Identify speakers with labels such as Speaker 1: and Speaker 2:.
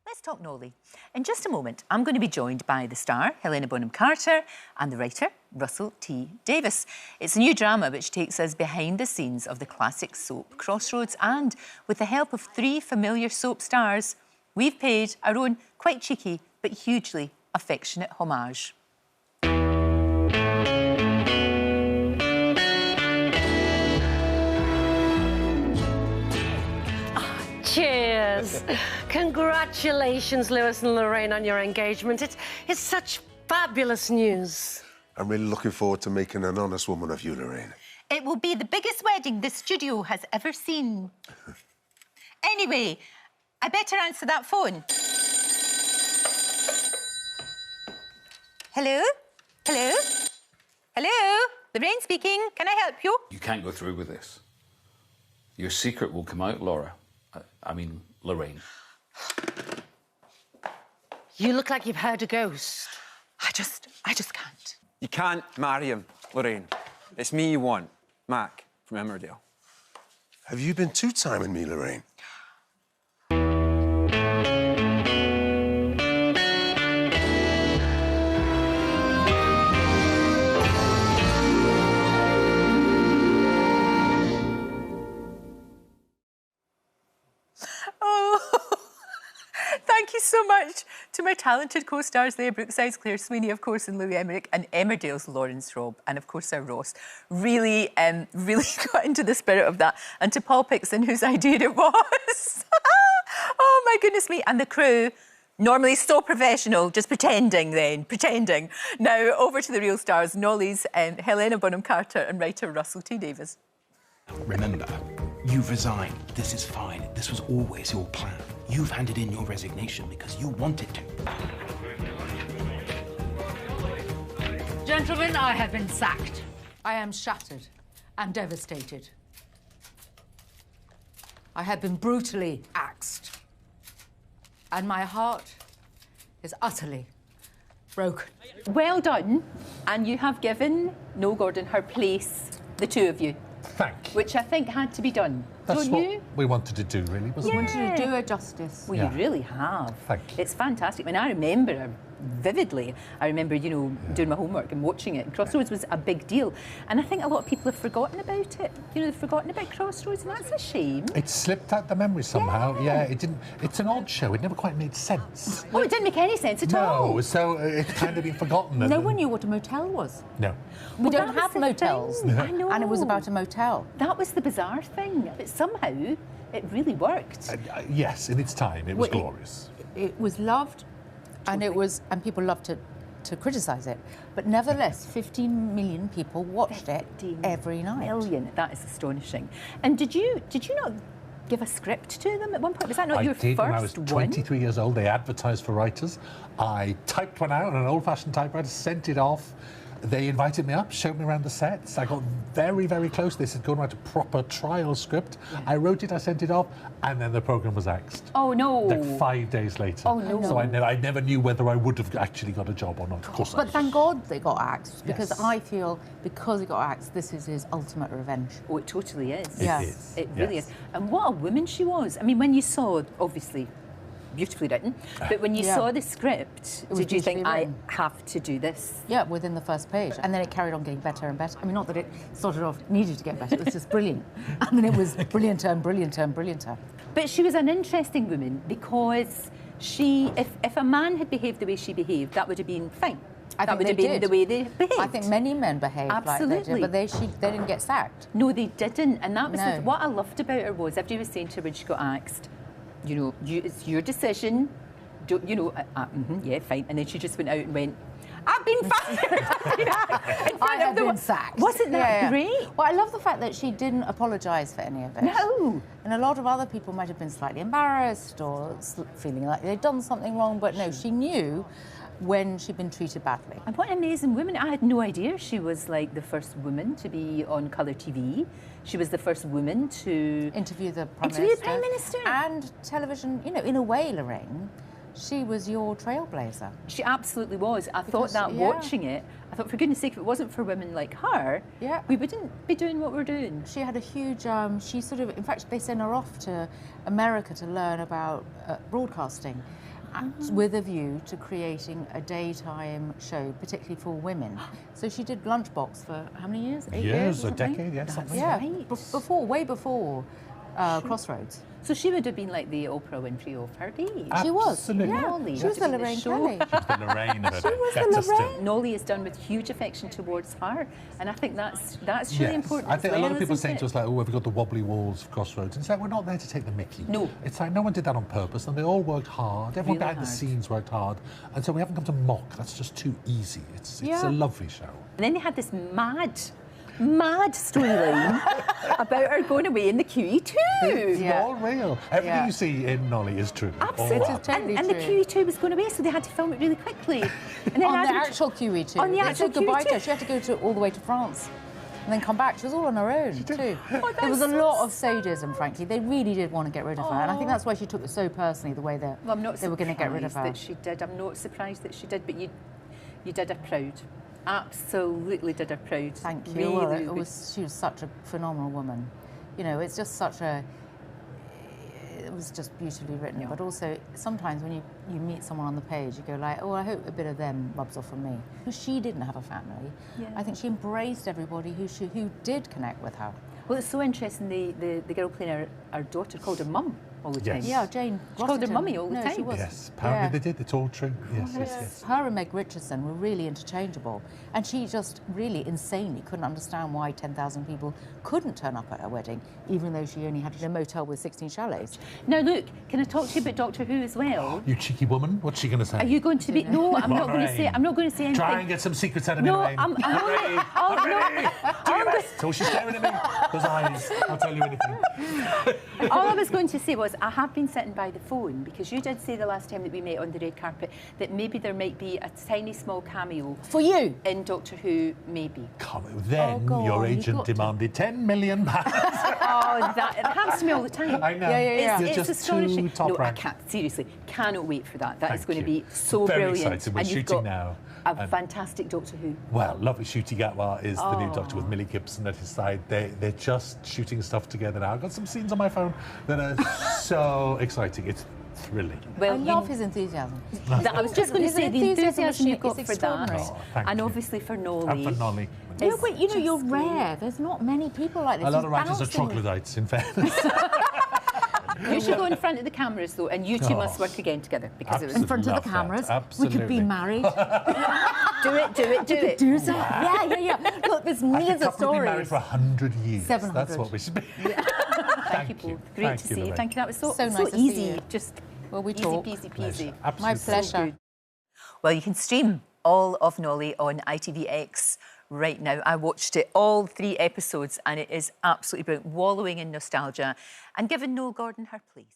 Speaker 1: Let's talk Nolly. In just a moment, I'm going to be joined by the star, Helena Bonham Carter, and the writer, Russell T Davies. It's a new drama which takes us behind the scenes of the classic soap Crossroads, and with the help of 3 familiar soap stars, we've paid our own quite cheeky but hugely affectionate homage.
Speaker 2: Cheers! Congratulations, Lewis and Lorraine, on your engagement. It's such fabulous news.
Speaker 3: I'm really looking forward to making an honest woman of you, Lorraine.
Speaker 1: It will be the biggest wedding the studio has ever seen. Anyway, I better answer that phone. Hello? Hello? Hello? Lorraine speaking. Can I help you?
Speaker 4: You can't go through with this. Your secret will come out, Laura. I mean, Lorraine.
Speaker 2: You look like you've heard a ghost.
Speaker 1: I just can't.
Speaker 5: You can't marry him, Lorraine. It's me you want, Mac from Emmerdale.
Speaker 3: Have you been two-timing me, Lorraine?
Speaker 1: Thank you so much to my talented co-stars there, Brookside's Claire Sweeney, of course, and Louis Emmerich, and Emmerdale's Lawrence Robb, and of course our Ross. Really got into the spirit of that. And to Paul Pixon, whose idea it was. Oh my goodness me. And the crew, normally so professional, just pretending. Now over to the real stars, Nolly's Helena Bonham Carter and writer Russell T Davies.
Speaker 6: Remember, you've resigned. This is fine. This was always your plan. You've handed in your resignation because you wanted to.
Speaker 7: Gentlemen, I have been sacked. I am shattered and devastated. I have been brutally axed. And my heart is utterly broken.
Speaker 1: Well done. And you have given Noele Gordon her place, the two of you.
Speaker 8: Thank you.
Speaker 1: Which I think had to be done.
Speaker 8: That's
Speaker 1: Don't
Speaker 8: what
Speaker 1: you?
Speaker 8: we wanted to do, really, wasn't
Speaker 7: We
Speaker 8: it?
Speaker 7: wanted to do her justice.
Speaker 1: Well,
Speaker 8: Yeah.
Speaker 1: you really have.
Speaker 8: Thank you.
Speaker 1: It's fantastic. I mean, I remember her vividly. I remember, you know, doing my homework and watching it. Crossroads was a big deal. And I think a lot of people have forgotten about it. You know, they've forgotten about Crossroads, and that's a shame.
Speaker 8: It slipped out the memory somehow. Yeah, it didn't. It's an odd show. It never quite made sense.
Speaker 1: Oh, it didn't make any sense at all.
Speaker 8: No, so it's kind of been forgotten.
Speaker 7: No one knew what a motel was.
Speaker 8: No.
Speaker 7: We don't
Speaker 1: that was
Speaker 7: have
Speaker 1: the
Speaker 7: motels.
Speaker 1: thing. I know.
Speaker 7: And it was about a motel.
Speaker 1: That was the bizarre thing. But somehow, it really worked.
Speaker 8: Yes, in its time, it was
Speaker 7: Well,
Speaker 8: glorious.
Speaker 7: It was loved, and people loved to criticise it. But nevertheless, 15 million people watched it every night.
Speaker 1: Million. That is astonishing. And did you not give a script to them at one point? Was that not your
Speaker 8: did
Speaker 1: first
Speaker 8: when I was 23 years old. They advertised for writers. I typed one out on an old-fashioned typewriter, sent it off. They invited me up, showed me around the sets. I got very, very close. They said, go and write a proper trial script. Yeah. I wrote it, I sent it off, and then the programme was axed.
Speaker 1: Oh, no.
Speaker 8: Like 5 days later.
Speaker 1: Oh, no.
Speaker 8: So I never knew whether I would have actually got a job or not. Of course
Speaker 7: But thank God they got axed, because
Speaker 8: Yes.
Speaker 7: I feel because he got axed, this is his ultimate revenge.
Speaker 1: Oh, it totally is.
Speaker 7: Yeah.
Speaker 8: It is.
Speaker 1: It really is. And what a woman she was. I mean, when you saw, obviously, beautifully written, but when you saw the script,
Speaker 7: was
Speaker 1: did you think,
Speaker 7: beautifully
Speaker 1: I
Speaker 7: written.
Speaker 1: have to do this?
Speaker 7: Yeah, within the first page. And then it carried on getting better and better. I mean, not that it started off needed to get better, it was just brilliant. And then it was brillianter and brillianter and brillianter.
Speaker 1: But she was an interesting woman because if a man had behaved the way she behaved, that would have been fine. That would have been the way they behaved.
Speaker 7: I think many men behaved like they did, but they didn't get sacked.
Speaker 1: No, they didn't. And that was
Speaker 7: No.
Speaker 1: what I loved about her was, everybody was saying to her when she got axed, you know, it's your decision. You know, yeah, fine. And then she just went out and went, I've been fired.
Speaker 7: I have been sacked.
Speaker 1: Wasn't that great?
Speaker 7: Well, I love the fact that she didn't apologise for any of it.
Speaker 1: No.
Speaker 7: And a lot of other people might have been slightly embarrassed or feeling like they'd done something wrong, but no, she knew when she'd been treated badly.
Speaker 1: And what an amazing woman. I had no idea she was like the first woman to be on colour TV. She was the first woman to
Speaker 7: interview the Prime
Speaker 1: Minister.
Speaker 7: And television, you know, in a way, Lorraine, she was your trailblazer.
Speaker 1: She absolutely was. I thought that watching it, I thought, for goodness sake, if it wasn't for women like her, we wouldn't be doing what we're doing.
Speaker 7: She had a huge, she sort of, in fact, they sent her off to America to learn about broadcasting. with a view to creating a daytime show, particularly for women. So she did Lunchbox for how many years? 8 years?
Speaker 8: Years, a decade, yes. Something.
Speaker 7: Yeah,
Speaker 1: right.
Speaker 7: before, way before Crossroads.
Speaker 1: So she would have been like the Oprah Winfrey of her day.
Speaker 7: She was.
Speaker 8: Absolutely.
Speaker 7: Yeah.
Speaker 1: Nolly
Speaker 7: She was
Speaker 1: to
Speaker 7: the
Speaker 1: be the
Speaker 7: Lorraine
Speaker 1: show.
Speaker 7: Kelly.
Speaker 8: She was the Lorraine of her day.
Speaker 7: was the
Speaker 8: Better still.
Speaker 7: Lorraine.
Speaker 1: Nolly is done with huge affection towards her, and I think that's really important.
Speaker 8: I think
Speaker 1: as
Speaker 8: a lot
Speaker 1: well,
Speaker 8: of people
Speaker 1: isn't
Speaker 8: saying
Speaker 1: it?
Speaker 8: to us, like, oh, have we got the wobbly walls of Crossroads? And it's like, we're not there to take the mickey.
Speaker 1: No.
Speaker 8: It's like, no one did that on purpose, and they all worked hard. Everyone
Speaker 1: Really
Speaker 8: behind the
Speaker 1: hard.
Speaker 8: scenes worked hard. And so we haven't come to mock. That's just too easy. It's
Speaker 7: Yeah.
Speaker 8: a lovely show.
Speaker 1: And then they had this mad storyline about her going away in the QE2.
Speaker 8: It's
Speaker 7: Yeah.
Speaker 8: all real. Everything
Speaker 7: Yeah.
Speaker 8: you see in Nolly is true.
Speaker 1: Absolutely.
Speaker 8: All that.
Speaker 7: totally
Speaker 1: and the
Speaker 7: true.
Speaker 1: QE2 was going away, so they had to film it really quickly. And then
Speaker 7: On the
Speaker 1: Adam-
Speaker 7: actual QE2.
Speaker 1: On the
Speaker 7: They
Speaker 1: actual
Speaker 7: said goodbye to her.
Speaker 1: QE2.
Speaker 7: She had to go all the way to France and then come back. She was all on her own, too. There was a
Speaker 1: so
Speaker 7: lot of sadism, frankly. They really did want to get rid of her. And I think that's why she took it so personally, the way that
Speaker 1: Well, I'm not
Speaker 7: they were going to get rid of her.
Speaker 1: that she did. I'm not surprised that she did, but you did her proud. Absolutely did her proud.
Speaker 7: Thank you.
Speaker 1: Really,
Speaker 7: Well,
Speaker 1: really.
Speaker 7: she was such a phenomenal woman. You know, it's just such a... It was just beautifully written.
Speaker 1: Yeah.
Speaker 7: But also, sometimes when you meet someone on the page, you go like, oh, I hope a bit of them rubs off on me. She didn't have a family.
Speaker 1: Yeah.
Speaker 7: I think she embraced everybody who did connect with her.
Speaker 1: Well, it's so interesting. The girl playing her daughter called her mum all the time.
Speaker 8: Yes.
Speaker 7: Yeah, Jane
Speaker 1: She called her
Speaker 7: Rossington.
Speaker 1: mummy all the
Speaker 7: No,
Speaker 1: time.
Speaker 7: she was.
Speaker 8: Yes, apparently
Speaker 7: Yeah.
Speaker 8: they did. It's all true. Yes, yes, yes.
Speaker 7: Her and Meg Richardson were really interchangeable, and she just really insanely couldn't understand why 10,000 people couldn't turn up at her wedding, even though she only had a motel with 16 chalets.
Speaker 1: Now, look, can I talk to you about Doctor Who as well?
Speaker 8: You cheeky woman. What's she going to say?
Speaker 1: Are you going to be? No, I'm not going to say.
Speaker 8: Lorraine.
Speaker 1: I'm not going to say anything.
Speaker 8: Try and get some secrets out of me,
Speaker 1: No,
Speaker 8: Lorraine.
Speaker 1: I'm only.
Speaker 8: Lorraine,
Speaker 1: Oh,
Speaker 8: Lorraine,
Speaker 1: no.
Speaker 8: do your best. So she's staring at me. Those eyes. I'll tell you anything.
Speaker 1: All I was going to say was I have been sitting by the phone because you did say the last time that we met on the red carpet that maybe there might be a tiny small cameo
Speaker 7: For you.
Speaker 1: in Doctor Who, maybe.
Speaker 8: Come on. Then
Speaker 7: go
Speaker 8: your
Speaker 7: on, you've
Speaker 8: agent
Speaker 7: got to.
Speaker 8: demanded £10 million.
Speaker 1: Oh, that it happens to me all the time.
Speaker 8: I know.
Speaker 7: Yeah, yeah, yeah.
Speaker 8: You're
Speaker 1: It's
Speaker 8: just
Speaker 1: astonishing.
Speaker 8: too top
Speaker 1: No,
Speaker 8: rank.
Speaker 1: I can't. Seriously, cannot wait for that. That is
Speaker 8: Thank
Speaker 1: going to
Speaker 8: you.
Speaker 1: be so
Speaker 8: Very
Speaker 1: brilliant.
Speaker 8: excited. We're
Speaker 1: and you've
Speaker 8: shooting
Speaker 1: got
Speaker 8: now,
Speaker 1: a
Speaker 8: and-
Speaker 1: fantastic Doctor Who.
Speaker 8: Well, lovely Shooty Gatwa is the new Doctor with Millie Gibson at his side. They're just shooting stuff together now. I've got some scenes on my phone that are so exciting. It's thrilling.
Speaker 1: Well,
Speaker 7: I love his enthusiasm.
Speaker 1: I was just going to
Speaker 7: His
Speaker 1: say the enthusiasm you've
Speaker 7: is
Speaker 1: got for
Speaker 7: extraordinary.
Speaker 1: that,
Speaker 8: Oh, thank
Speaker 1: and
Speaker 8: you.
Speaker 1: obviously for Nolly.
Speaker 8: And for Nolly.
Speaker 7: No, but you know,
Speaker 1: just
Speaker 7: you're
Speaker 1: great.
Speaker 7: rare. There's not many people like this.
Speaker 8: A lot
Speaker 7: He's
Speaker 8: of writers are
Speaker 7: bouncing.
Speaker 8: troglodytes, in fairness.
Speaker 1: You should go in front of the cameras though, and you two
Speaker 8: Oh.
Speaker 1: must work again together because it was.
Speaker 7: In front of
Speaker 8: Love
Speaker 7: the
Speaker 8: that.
Speaker 7: cameras.
Speaker 8: Absolutely.
Speaker 7: We could be married.
Speaker 1: Do it.
Speaker 7: Do that. Yeah. Look, there's
Speaker 8: I
Speaker 7: millions
Speaker 8: could
Speaker 7: of
Speaker 8: probably be married
Speaker 7: stories.
Speaker 8: for 100 years.
Speaker 7: 700.
Speaker 8: That's what we should be.
Speaker 1: Thank you both. Great
Speaker 8: Thank
Speaker 1: to
Speaker 8: you,
Speaker 1: see you.
Speaker 8: Lorraine.
Speaker 1: Thank you. That was so
Speaker 7: nice to see
Speaker 1: easy.
Speaker 7: you.
Speaker 1: Just
Speaker 7: Well, we
Speaker 1: easy
Speaker 7: talk.
Speaker 1: peasy
Speaker 8: Pleasure.
Speaker 1: peasy.
Speaker 8: Absolute
Speaker 7: My pleasure.
Speaker 1: Well, you can stream all of Nolly on ITVX right now. I watched it, all 3 episodes, and it is absolutely brilliant, wallowing in nostalgia and giving Noele Gordon her place.